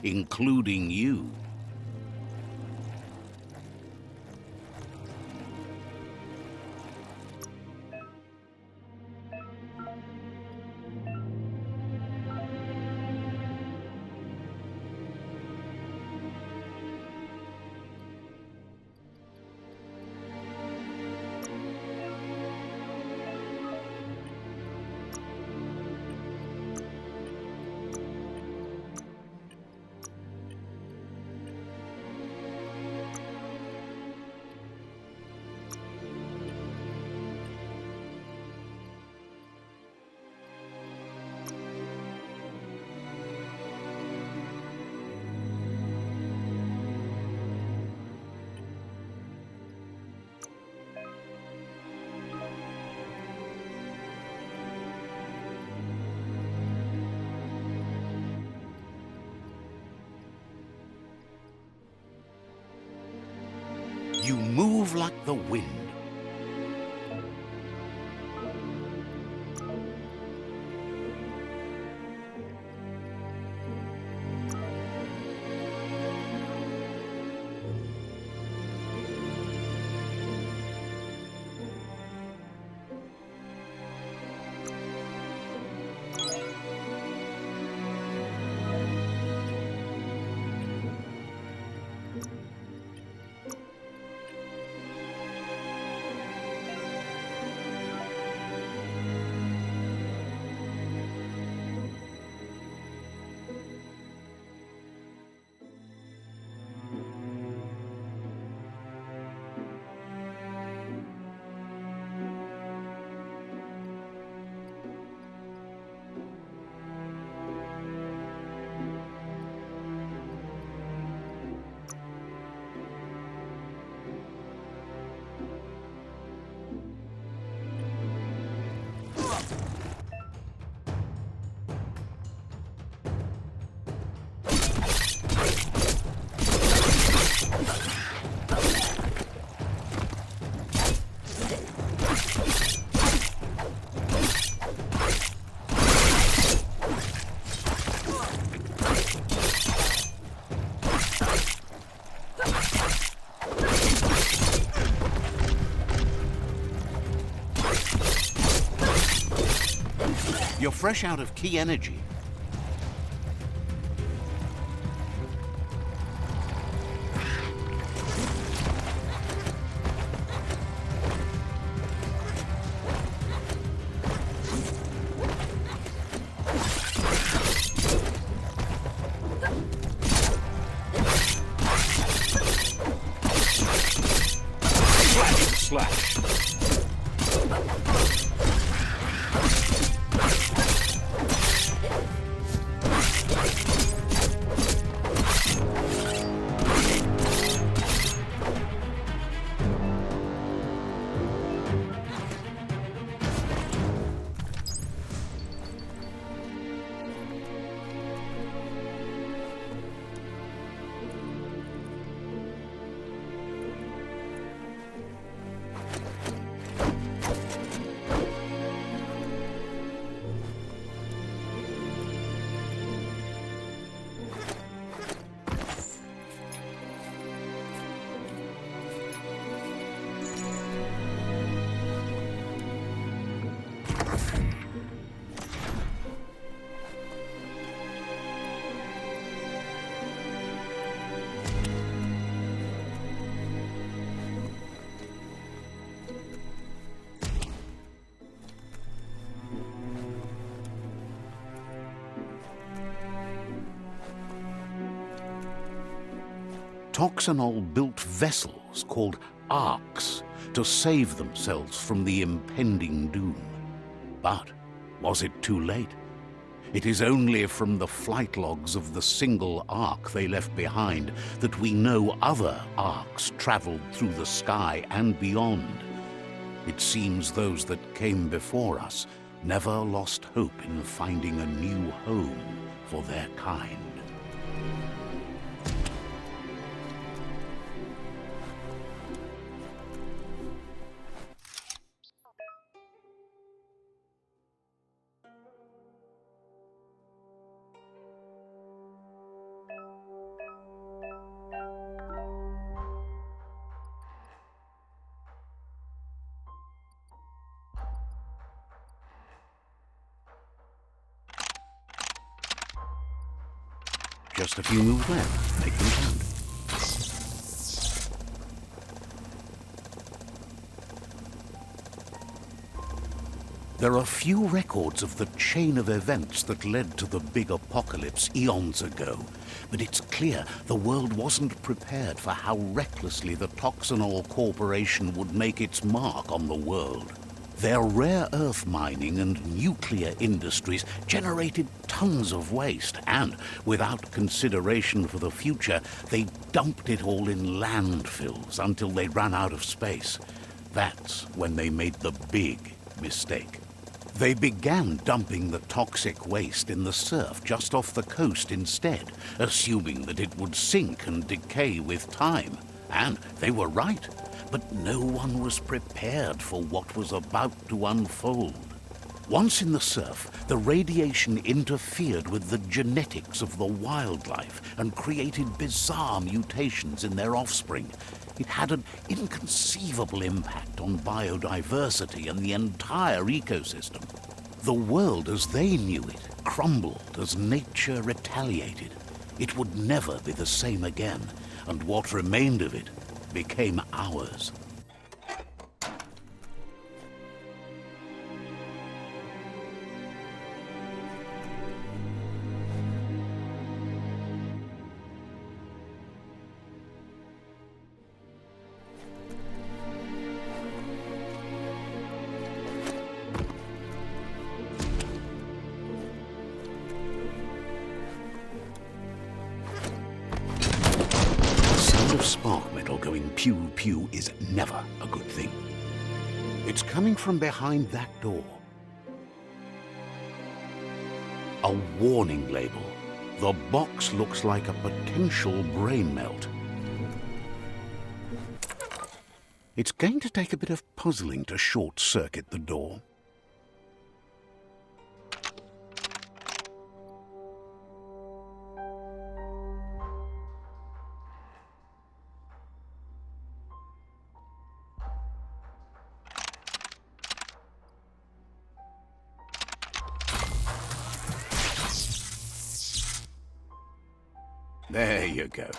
including you. You move like the wind. You're fresh out of key energy. Slash. Toxanol built vessels called arks to save themselves from the impending doom. But was it too late? It is only from the flight logs of the single ark they left behind that we know other arks traveled through the sky and beyond. It seems those that came before us never lost hope in finding a new home for their kind. Just a few moves left. Make them count. There are few records of the chain of events that led to the big apocalypse eons ago, but it's clear the world wasn't prepared for how recklessly the Toxanol Corporation would make its mark on the world. Their rare earth mining and nuclear industries generated tons of waste, and without consideration for the future, they dumped it all in landfills until they ran out of space. That's when they made the big mistake. They began dumping the toxic waste in the surf just off the coast instead, assuming that it would sink and decay with time. And they were right, but no one was prepared for what was about to unfold. Once in the surf, the radiation interfered with the genetics of the wildlife and created bizarre mutations in their offspring. It had an inconceivable impact on biodiversity and the entire ecosystem. The world as they knew it crumbled as nature retaliated. It would never be the same again, and what remained of it became ours. Spark metal going pew-pew is never a good thing. It's coming from behind that door. A warning label. The box looks like a potential brain melt. It's going to take a bit of puzzling to short-circuit the door. There you go.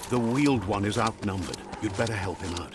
The wheeled one is outnumbered. You'd better help him out.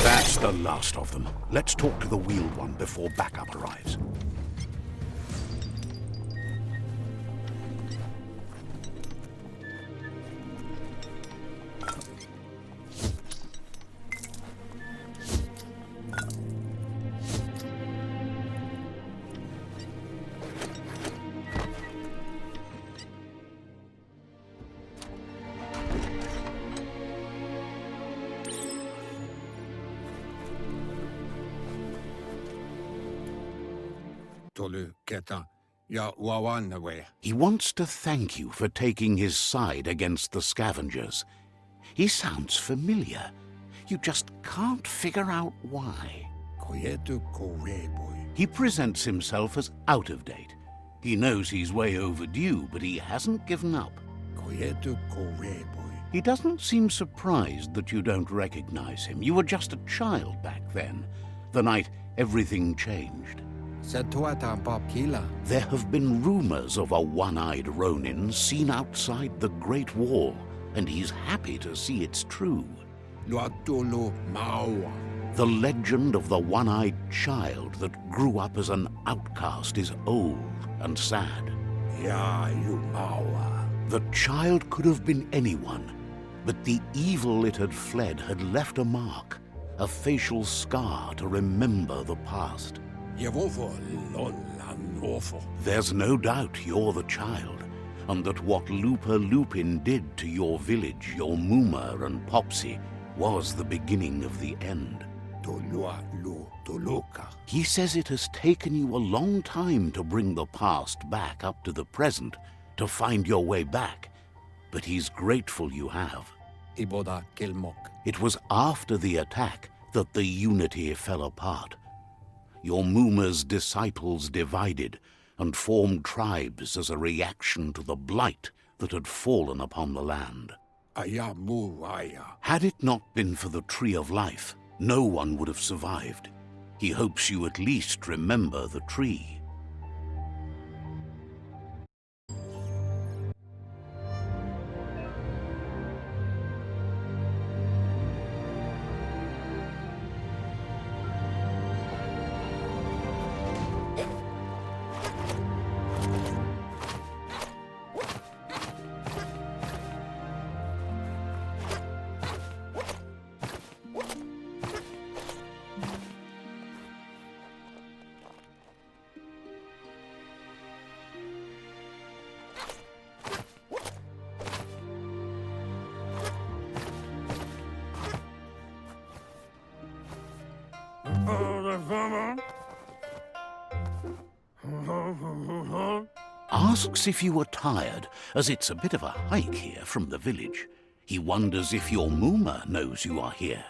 That's the last of them. Let's talk to the wheeled one before backup arrives. He wants to thank you for taking his side against the scavengers. He sounds familiar. You just can't figure out why. He presents himself as out of date. He knows he's way overdue, but he hasn't given up. He doesn't seem surprised that you don't recognize him. You were just a child back then, the night everything changed. There have been rumors of a one-eyed Ronin seen outside the Great Wall, and he's happy to see it's true. The legend of the one-eyed child that grew up as an outcast is old and sad. The child could have been anyone, but the evil it had fled had left a mark, a facial scar to remember the past. There's no doubt you're the child, and that what Lupa Lupin did to your village, your Muma and Popsy, was the beginning of the end. He says it has taken you a long time to bring the past back up to the present, to find your way back, but he's grateful you have. It was after the attack that the unity fell apart. Your Muma's disciples divided and formed tribes as a reaction to the blight that had fallen upon the land. Had it not been for the Tree of Life, no one would have survived. He hopes you at least remember the tree. Asks if you were tired, as it's a bit of a hike here from the village. He wonders if your Muma knows you are here.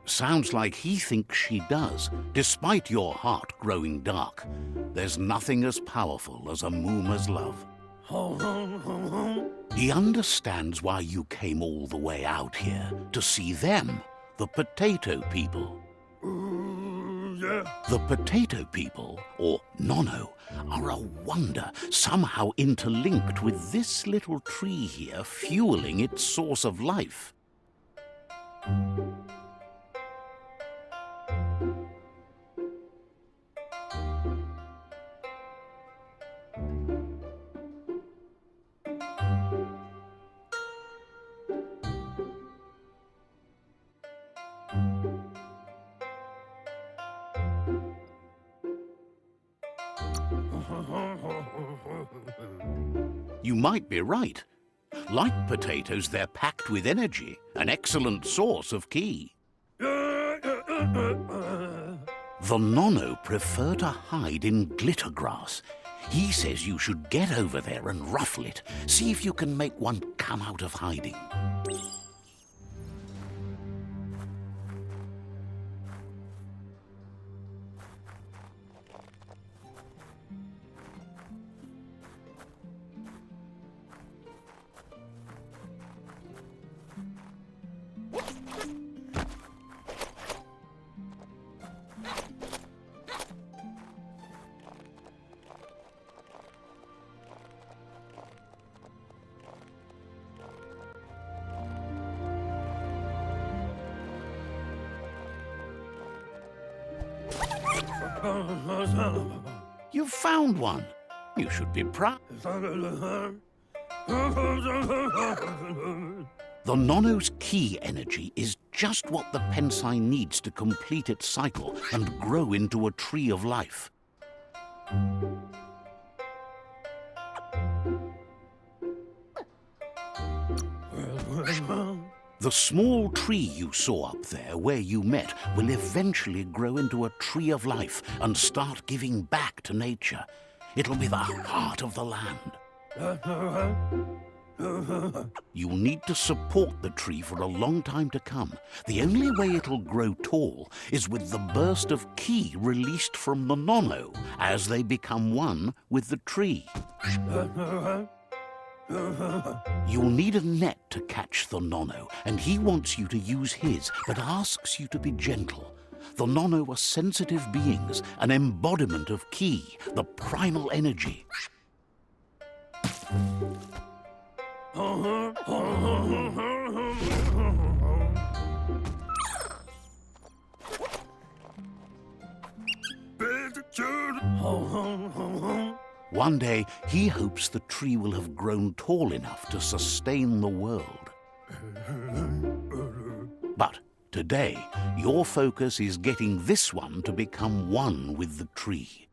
Sounds like he thinks she does, despite your heart growing dark. There's nothing as powerful as a Muma's love. He understands why you came all the way out here, to see them, the Potato People. The Potato People, or Nono, are a wonder, somehow interlinked with this little tree here, fueling its source of life. You might be right. Like potatoes, they're packed with energy, an excellent source of ki. The Nono prefer to hide in glitter grass. He says you should get over there and ruffle it. See if you can make one come out of hiding. You found one. You should be proud. The Nono's key energy is just what the Pensai needs to complete its cycle and grow into a tree of life. The small tree you saw up there where you met will eventually grow into a tree of life and start giving back to nature. It'll be the heart of the land. You'll need to support the tree for a long time to come. The only way it'll grow tall is with the burst of ki released from the Nono as they become one with the tree. You'll need a net to catch the Nono, and he wants you to use his, but asks you to be gentle. The Nono are sensitive beings, an embodiment of ki, the primal energy. One day, he hopes the tree will have grown tall enough to sustain the world. But today, your focus is getting this one to become one with the tree.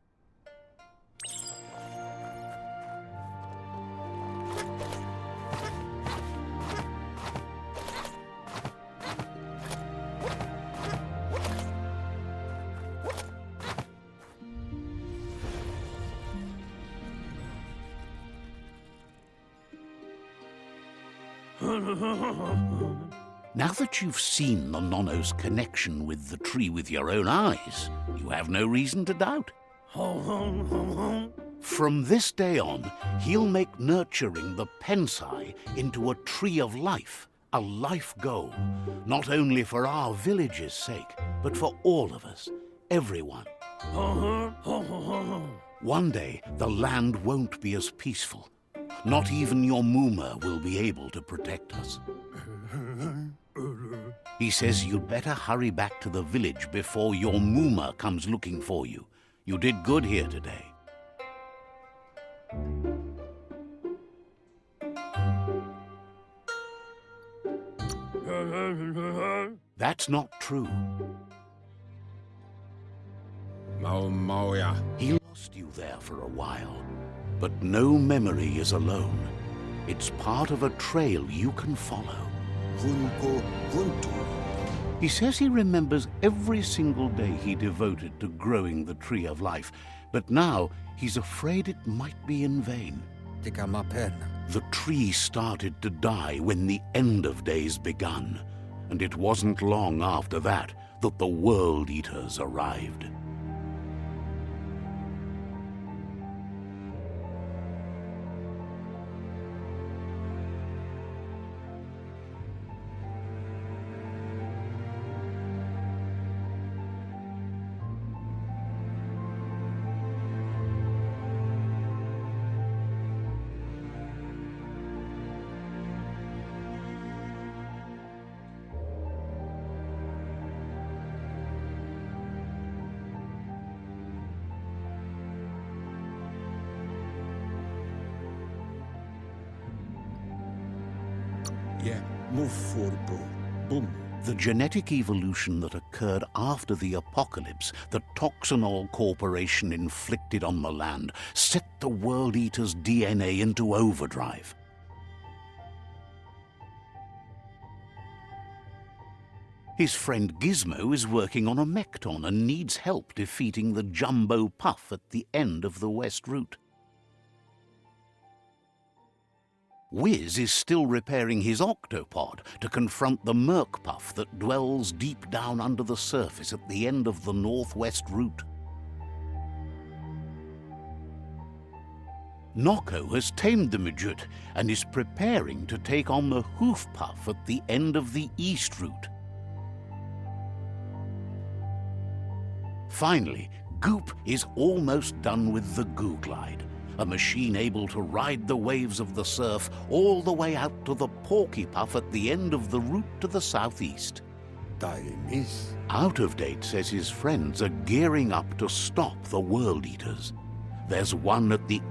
Now that you've seen the Nono's connection with the tree with your own eyes, you have no reason to doubt. From this day on, he'll make nurturing the Pensai into a tree of life, a life goal, not only for our village's sake, but for all of us, everyone. One day, the land won't be as peaceful. Not even your Muma will be able to protect us. He says you'd better hurry back to the village before your Muma comes looking for you. You did good here today. That's not true. He lost you there for a while. But no memory is alone. It's part of a trail you can follow. He says he remembers every single day he devoted to growing the tree of life, but now he's afraid it might be in vain. The tree started to die when the end of days begun, and it wasn't long after that that the World Eaters arrived. The genetic evolution that occurred after the apocalypse that Toxanol Corporation inflicted on the land set the World Eater's DNA into overdrive. His friend Gizmo is working on a Mekton and needs help defeating the Jumbo Puff at the end of the West Route. Wiz is still repairing his octopod to confront the Merc-Puff that dwells deep down under the surface at the end of the Northwest Route. Noko has tamed the Midget and is preparing to take on the Hoof Puff at the end of the East Route. Finally, Goop is almost done with the Googlide, a machine able to ride the waves of the surf all the way out to the Porky Puff at the end of the route to the southeast. Out of Date says his friends are gearing up to stop the World Eaters. There's one at the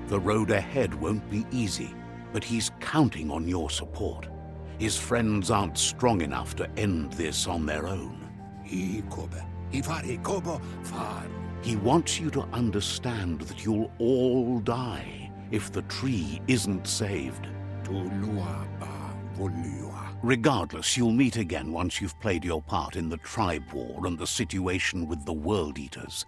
The road ahead won't be easy, but he's counting on your support. His friends aren't strong enough to end this on their own. He wants you to understand that you'll all die if the tree isn't saved. Regardless, you'll meet again once you've played your part in the tribe war and the situation with the World Eaters.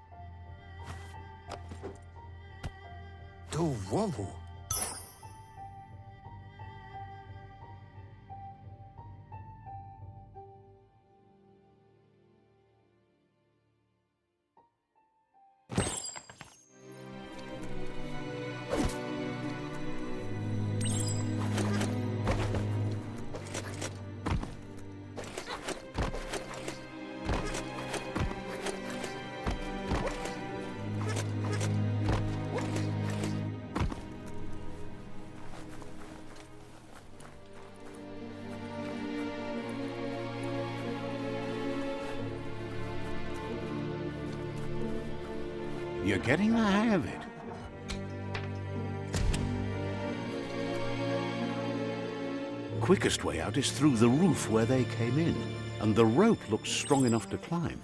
You're getting the hang of it. Quickest way out is through the roof where they came in, and the rope looks strong enough to climb.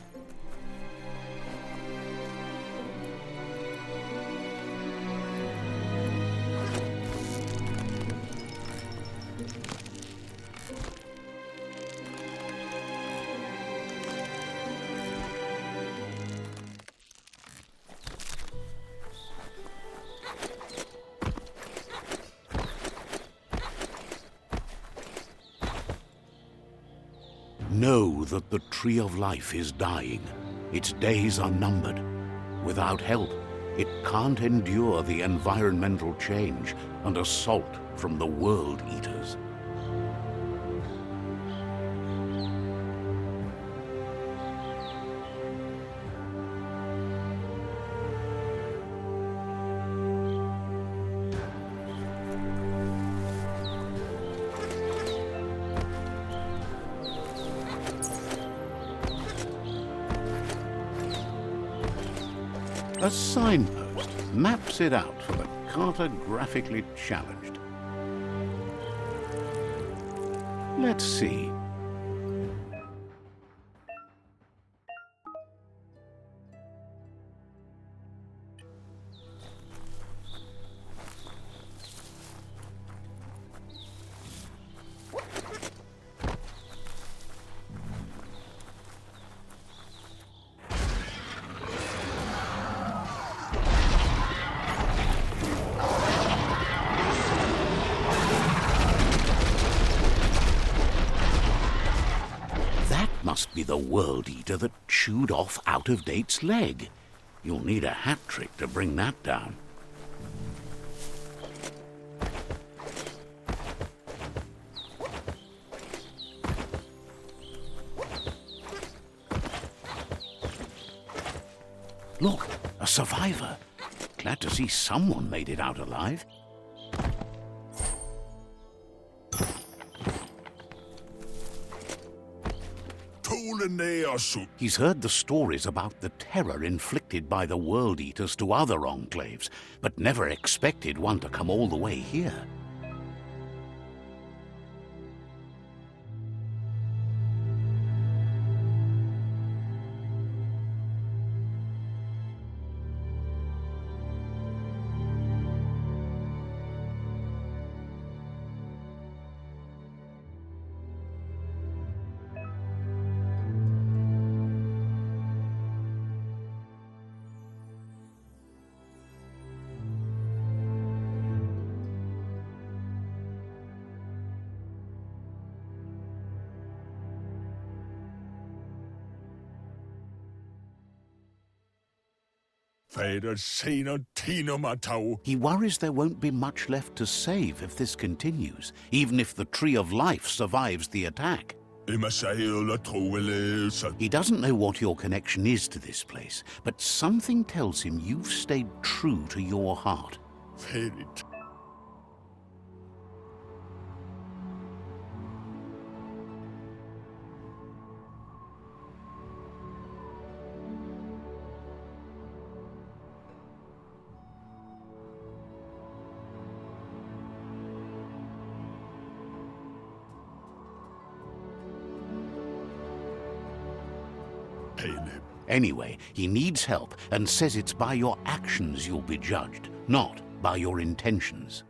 Know that the Tree of Life is dying. Its days are numbered. Without help, it can't endure the environmental change and assault from the World Eaters. A signpost maps it out for the cartographically challenged. Let's see. Must be the World Eater that chewed off Out-of-Date's leg. You'll need a hat trick to bring that down. Look, a survivor. Glad to see someone made it out alive. He's heard the stories about the terror inflicted by the World Eaters to other enclaves, but never expected one to come all the way here. He worries there won't be much left to save if this continues, even if the Tree of Life survives the attack. He doesn't know what your connection is to this place, but something tells him you've stayed true to your heart. pain him. Anyway, he needs help and says it's by your actions you'll be judged, not by your intentions.